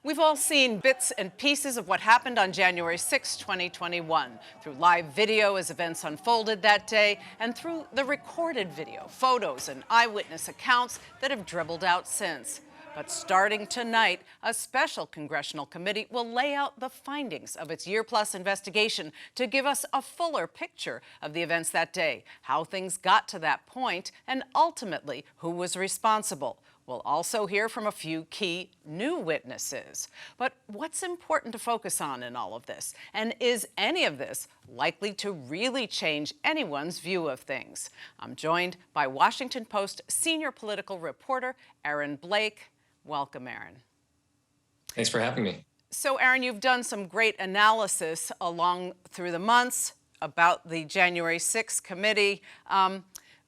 We've all seen bits and pieces of what happened on January 6, 2021, through live video as events unfolded that day, and through the recorded video, photos, and eyewitness accounts that have dribbled out since. But starting tonight, a special congressional committee will lay out the findings of its year-plus investigation to give us a fuller picture of the events that day, how things got to that point, and ultimately who was responsible. We'll also hear from a few key new witnesses. But what's important to focus on in all of this? And is any of this likely to really change anyone's view of things? I'm joined by Washington Post senior political reporter Aaron Blake. Welcome, Aaron. Thanks for having me. So, Aaron, you've done some great analysis along through the months about the January 6th committee.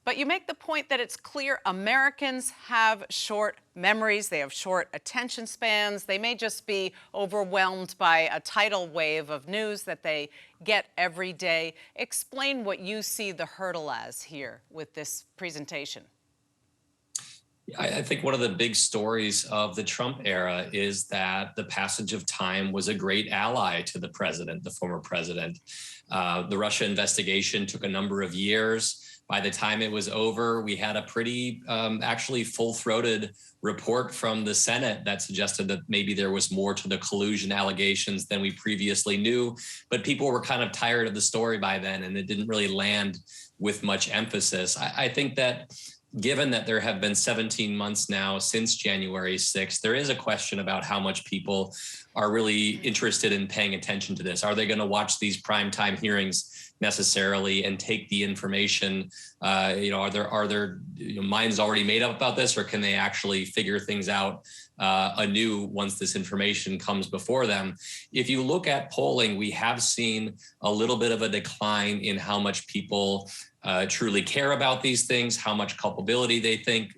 But you make the point that it's clear Americans have short memories, they have short attention spans, they may just be overwhelmed by a tidal wave of news that they get every day. Explain what you see the hurdle as here with this presentation. I think one of the big stories of the Trump era is that the passage of time was a great ally to the president, the former president. The Russia investigation took a number of years. By the time it was over, we had a pretty actually full-throated report from the Senate that suggested that maybe there was more to the collusion allegations than we previously knew. But people were kind of tired of the story by then, and it didn't really land with much emphasis. I think that given that there have been 17 months now since January 6th, there is a question about how much people are really interested in paying attention to this. Are they going to watch these primetime hearings necessarily and take the information? Are their minds already made up about this, or can they actually figure things out anew once this information comes before them? If you look at polling, we have seen a little bit of a decline in how much people truly care about these things, how much culpability they think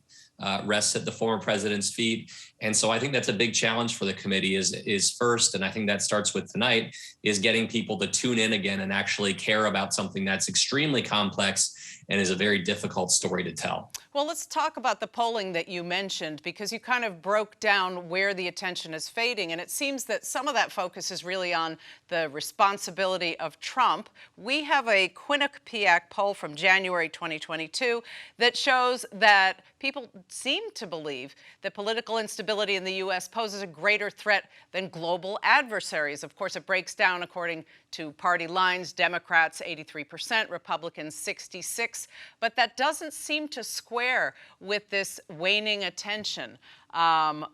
rests at the former president's feet. And so I think that's a big challenge for the committee is first, and I think that starts with tonight, is getting people to tune in again and actually care about something that's extremely complex and is a very difficult story to tell. Well, let's talk about the polling that you mentioned, because you kind of broke down where the attention is fading. And it seems that some of that focus is really on the responsibility of Trump. We have a Quinnipiac poll from January 2022 that shows that people seem to believe that political instability in the U.S. poses a greater threat than global adversaries. Of course, it breaks down according to party lines: Democrats 83%, Republicans 66%. But that doesn't seem to square with this waning attention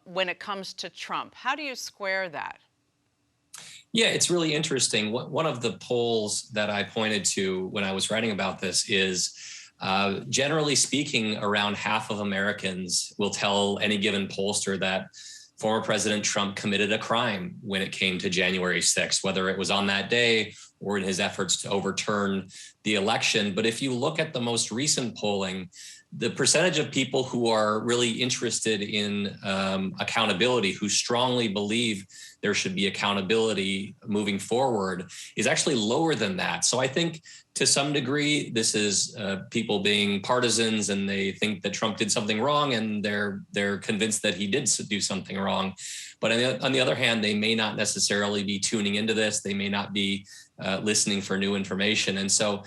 when it comes to Trump. How do you square that? Yeah, it's really interesting. One of the polls that I pointed to when I was writing about this is, generally speaking, around half of Americans will tell any given pollster that former President Trump committed a crime when it came to January 6th, whether it was on that day or in his efforts to overturn the election. But if you look at the most recent polling, the percentage of people who are really interested in accountability, who strongly believe there should be accountability moving forward, is actually lower than that. So I think to some degree, this is people being partisans, and they think that Trump did something wrong, and they're convinced that he did do something wrong. But on the other hand, they may not necessarily be tuning into this. They may not be listening for new information. And so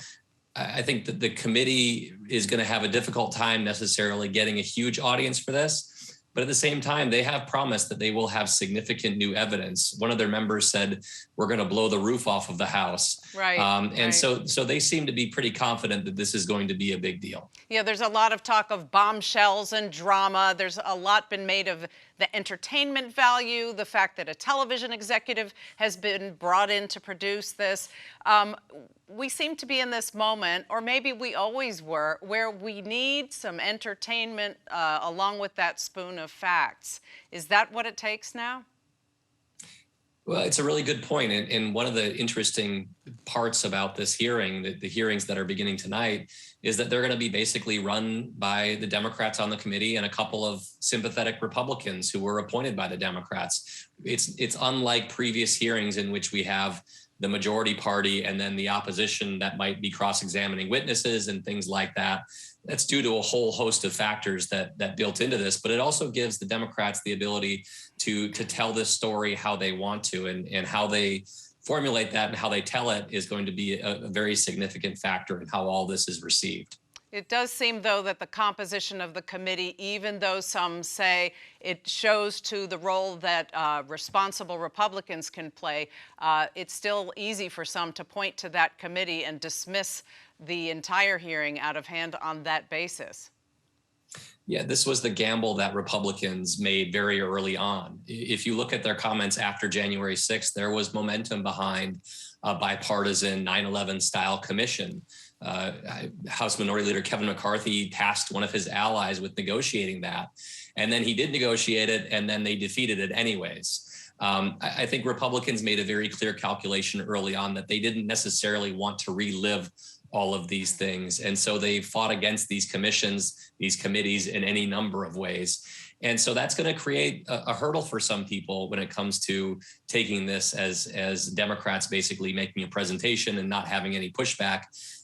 I think that the committee is going to have a difficult time necessarily getting a huge audience for this. But at the same time, they have promised that they will have significant new evidence. One of their members said, "We're going to blow the roof off of the House." Right. And so they seem to be pretty confident that this is going to be a big deal. Yeah, there's a lot of talk of bombshells and drama. There's a lot been made of the entertainment value, the fact that a television executive has been brought in to produce this. We seem to be in this moment, or maybe we always were, where we need some entertainment along with that spoon of facts. Is that what it takes now? Well, it's a really good point. And one of the interesting parts about this hearing, the hearings that are beginning tonight, is that they're going to be basically run by the Democrats on the committee and a couple of sympathetic Republicans who were appointed by the Democrats. It's unlike previous hearings in which we have the majority party and then the opposition that might be cross-examining witnesses and things like that. That's due to a whole host of factors that built into this, but it also gives the Democrats the ability to tell this story how they want to, and how they formulate that and how they tell it is going to be a very significant factor in how all this is received. It does seem, though, that the composition of the committee, even though some say it shows to the role that responsible Republicans can play, it's still easy for some to point to that committee and dismiss the entire hearing out of hand on that basis. Yeah, this was the gamble that Republicans made very early on. If you look at their comments after January 6th, there was momentum behind a bipartisan 9/11 style commission. House Minority Leader Kevin McCarthy tasked one of his allies with negotiating that. And then he did negotiate it, and then they defeated it anyways. I think Republicans made a very clear calculation early on that they didn't necessarily want to relive all of these things. And so they fought against these commissions, these committees in any number of ways. And so that's going to create a hurdle for some people when it comes to taking this as Democrats basically making a presentation and not having any pushback.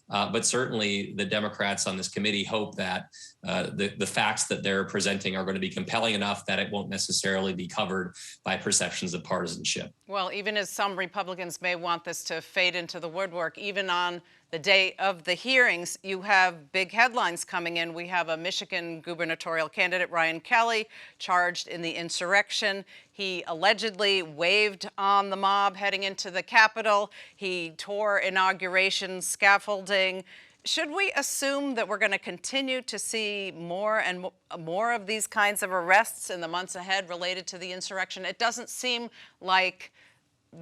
But certainly the Democrats on this committee hope that the facts that they're presenting are going to be compelling enough that it won't necessarily be covered by perceptions of partisanship. Well, even as some Republicans may want this to fade into the woodwork, even on the day of the hearings, you have big headlines coming in. We have a Michigan gubernatorial candidate, Ryan Kelly, charged in the insurrection. He allegedly waved on the mob heading into the Capitol. He tore inauguration scaffolding. Should we assume that we're going to continue to see more and more of these kinds of arrests in the months ahead related to the insurrection? It doesn't seem like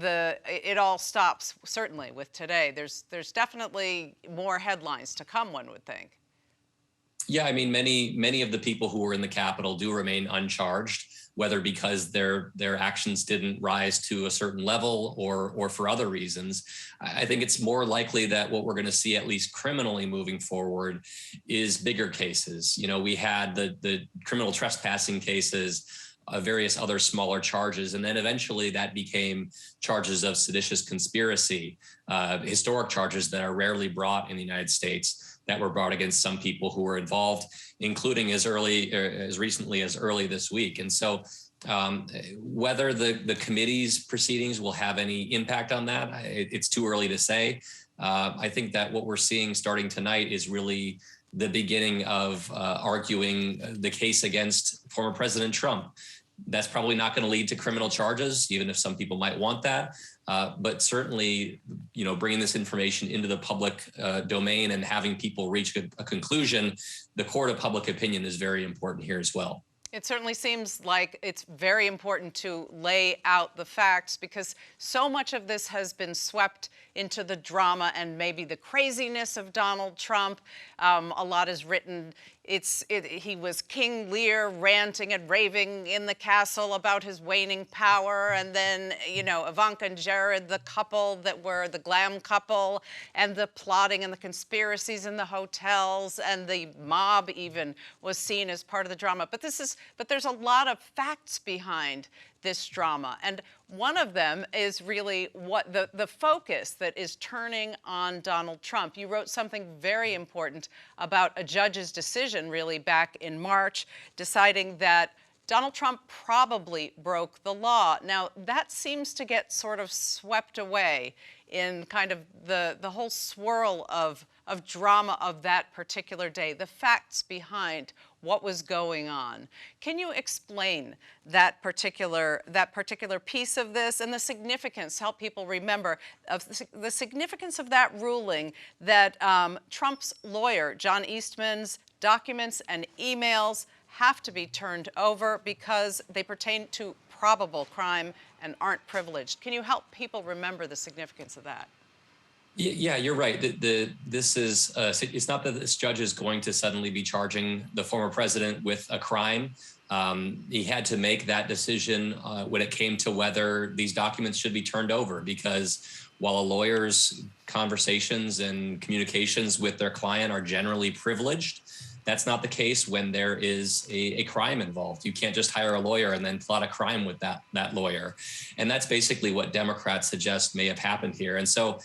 it all stops, certainly with today. There's definitely more headlines to come, one would think. Yeah, I mean, many of the people who were in the Capitol do remain uncharged, whether because their actions didn't rise to a certain level or for other reasons. I think it's more likely that what we're going to see, at least criminally moving forward, is bigger cases. You know, we had the criminal trespassing cases, various other smaller charges, and then eventually that became charges of seditious conspiracy, historic charges that are rarely brought in the United States, that were brought against some people who were involved, including as recently as early this week. And so whether the committee's proceedings will have any impact on that, it's too early to say. I think that what we're seeing starting tonight is really the beginning of arguing the case against former President Trump. That's probably not going to lead to criminal charges, even if some people might want that. But certainly, you know, bringing this information into the public domain and having people reach a conclusion, the court of public opinion is very important here as well. It certainly seems like it's very important to lay out the facts, because so much of this has been swept into the drama and maybe the craziness of Donald Trump. A lot is written. He was King Lear ranting and raving in the castle about his waning power, and then, you know, Ivanka and Jared, the couple that were the glam couple, and the plotting and the conspiracies in the hotels, and the mob even was seen as part of the drama. But there's a lot of facts behind this drama, and one of them is really what the focus that is turning on Donald Trump. You wrote something very important about a judge's decision really back in March, deciding that Donald Trump probably broke the law. Now, that seems to get sort of swept away in kind of the whole swirl of drama of that particular day, the facts behind what was going on. Can you explain that particular piece of this and the significance, help people remember of the significance of that ruling, that Trump's lawyer, John Eastman's documents and emails have to be turned over because they pertain to probable crime and aren't privileged? Can you help people remember the significance of that? Yeah, you're right. This is it's not that this judge is going to suddenly be charging the former president with a crime. He had to make that decision when it came to whether these documents should be turned over, because while a lawyer's conversations and communications with their client are generally privileged, that's not the case when there is a crime involved. You can't just hire a lawyer and then plot a crime with that lawyer. And that's basically what Democrats suggest may have happened here. And so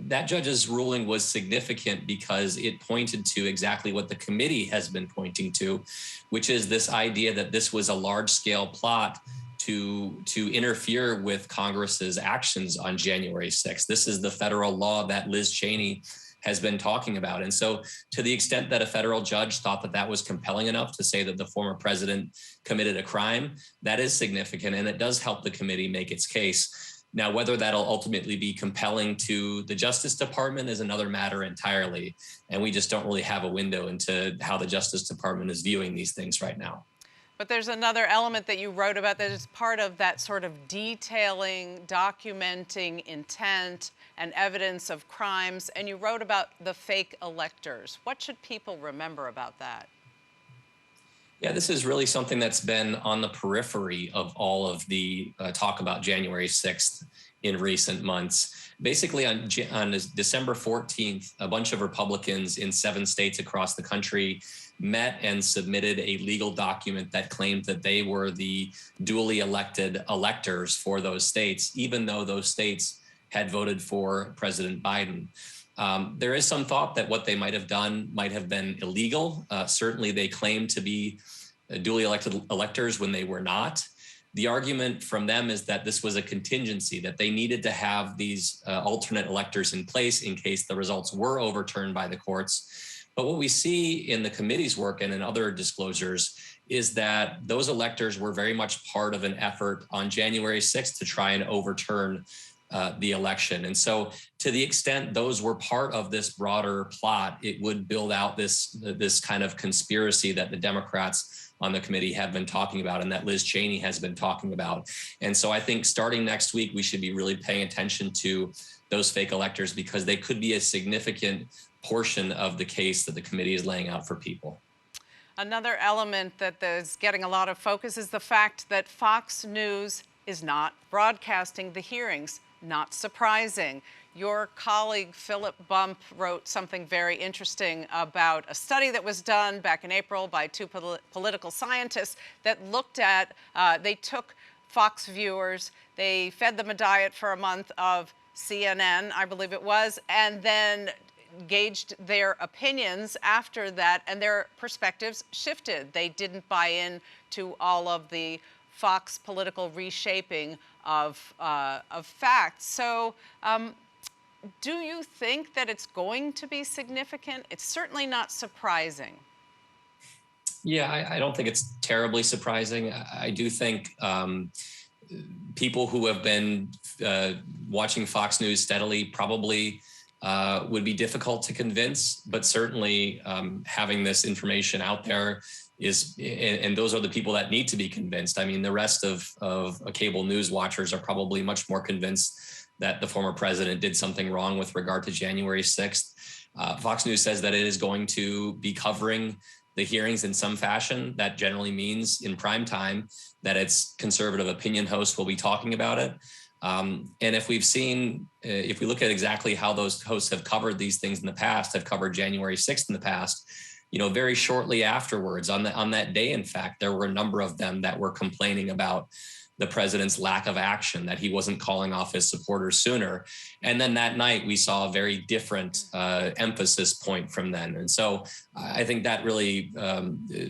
that judge's ruling was significant because it pointed to exactly what the committee has been pointing to, which is this idea that this was a large-scale plot to interfere with Congress's actions on January 6th. This is the federal law that Liz Cheney has been talking about. And so to the extent that a federal judge thought that that was compelling enough to say that the former president committed a crime, that is significant, and it does help the committee make its case. Now, whether that'll ultimately be compelling to the Justice Department is another matter entirely. And we just don't really have a window into how the Justice Department is viewing these things right now. But there's another element that you wrote about that is part of that sort of detailing, documenting intent and evidence of crimes. And you wrote about the fake electors. What should people remember about that? Yeah, this is really something that's been on the periphery of all of the talk about January 6th in recent months. Basically, on December 14th, a bunch of Republicans in 7 states across the country met and submitted a legal document that claimed that they were the duly elected electors for those states, even though those states had voted for President Biden. There is some thought that what they might have done might have been illegal. Certainly, they claimed to be duly elected electors when they were not. The argument from them is that this was a contingency, that they needed to have these alternate electors in place in case the results were overturned by the courts. But what we see in the committee's work and in other disclosures is that those electors were very much part of an effort on January 6th to try and overturn the election. And so to the extent those were part of this broader plot, it would build out this kind of conspiracy that the Democrats on the committee have been talking about and that Liz Cheney has been talking about. And so I think starting next week, we should be really paying attention to those fake electors because they could be a significant portion of the case that the committee is laying out for people. Another element that is getting a lot of focus is the fact that Fox News is not broadcasting the hearings. Not surprising. Your colleague Philip Bump wrote something very interesting about a study that was done back in April by 2 political scientists that looked at, they took Fox viewers, they fed them a diet for a month of CNN, I believe it was, and then gauged their opinions after that, and their perspectives shifted. They didn't buy in to all of the Fox political reshaping of facts. So do you think that it's going to be significant? It's certainly not surprising. Yeah, I don't think it's terribly surprising. I do think people who have been watching Fox News steadily probably would be difficult to convince, but certainly having this information out there and those are the people that need to be convinced. I mean, the rest of cable news watchers are probably much more convinced that the former president did something wrong with regard to January 6th. Fox News says that it is going to be covering the hearings in some fashion. That generally means in prime time that its conservative opinion host will be talking about it. And if we look at exactly how those hosts have covered these things in the past, have covered January 6th in the past, very shortly afterwards, on that day, in fact, there were a number of them that were complaining about the president's lack of action, that he wasn't calling off his supporters sooner. And then that night, we saw a very different emphasis point from them. And so I think that really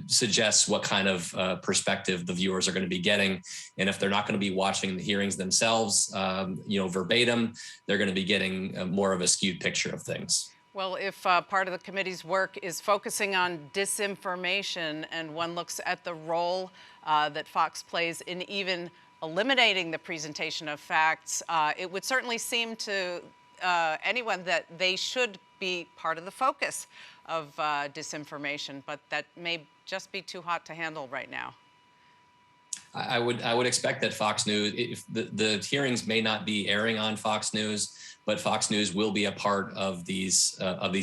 suggests what kind of perspective the viewers are going to be getting. And if they're not going to be watching the hearings themselves, verbatim, they're going to be getting more of a skewed picture of things. Well, if part of the committee's work is focusing on disinformation and one looks at the role that Fox plays in even eliminating the presentation of facts, it would certainly seem to anyone that they should be part of the focus of disinformation, but that may just be too hot to handle right now. I would expect that Fox News, if the hearings may not be airing on Fox News, but Fox News will be a part of these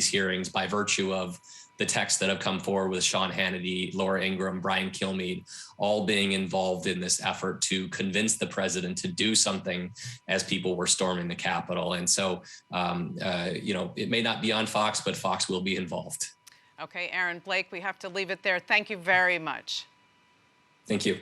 hearings by virtue of the texts that have come forward with Sean Hannity, Laura Ingraham, Brian Kilmeade, all being involved in this effort to convince the president to do something as people were storming the Capitol. And so, it may not be on Fox, but Fox will be involved. Okay, Aaron Blake, we have to leave it there. Thank you very much. Thank you.